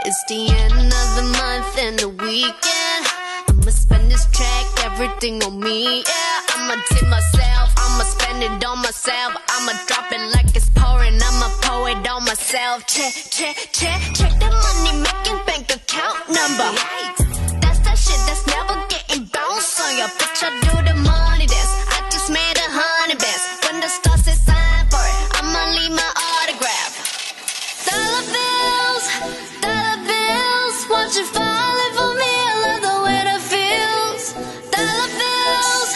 It's the end of the month and the weekend. I'ma spend this track, everything on me, yeah. I'ma tip myself, I'ma spend it on myself. I'ma drop it like it's pouring, I'ma pour it on myself. Check, check, check, check the money making bank account number. That's that shit that's never getting bounced on your bitch. I do the money dance, I just made 100 bands. When the stars say sign for it, I'ma leave my autograph. Dollar bills, watch it falling for me. I love the way that feels. Dollar bills,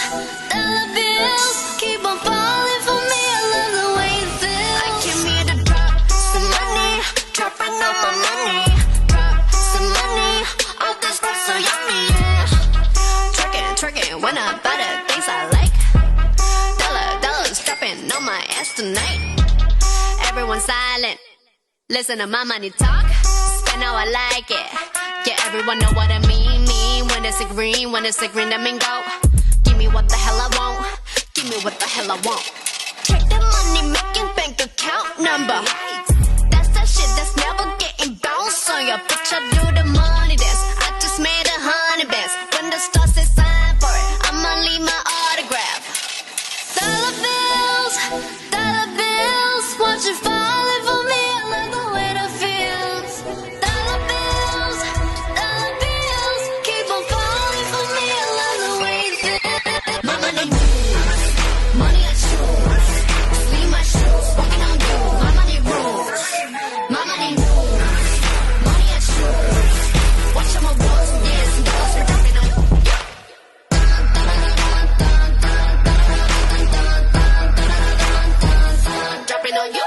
keep on falling for me. I love the way it feels. I came here to drop some money, dropping all my money. Drop some money, all this stuff so yummy, yeah. Twerking when I buy the things I like. Dollars dropping on my ass tonight. Everyone silent, listen to my money talk. Spend how I like it. Yeah, everyone know what I mean. When it's a green, that mean go. Give me what the hell I want. Give me what the hell I want. Check the money making bank account number. That's that shit that's never getting bounced on your bitch. I do the money dance, I just made 100 bands. When the stars say sign for it, I'ma leave my autograph. Dollar bills, watch it falling for me. I love the way that feels. Dollar bills, keep on falling for me. I love the way it feels. My money moves, money I choose. Leave my shoes, walking on you. My money rules, my money moves, money I choose. Watch my walls, yeah, some dollars are dropping on you. Dropping on you.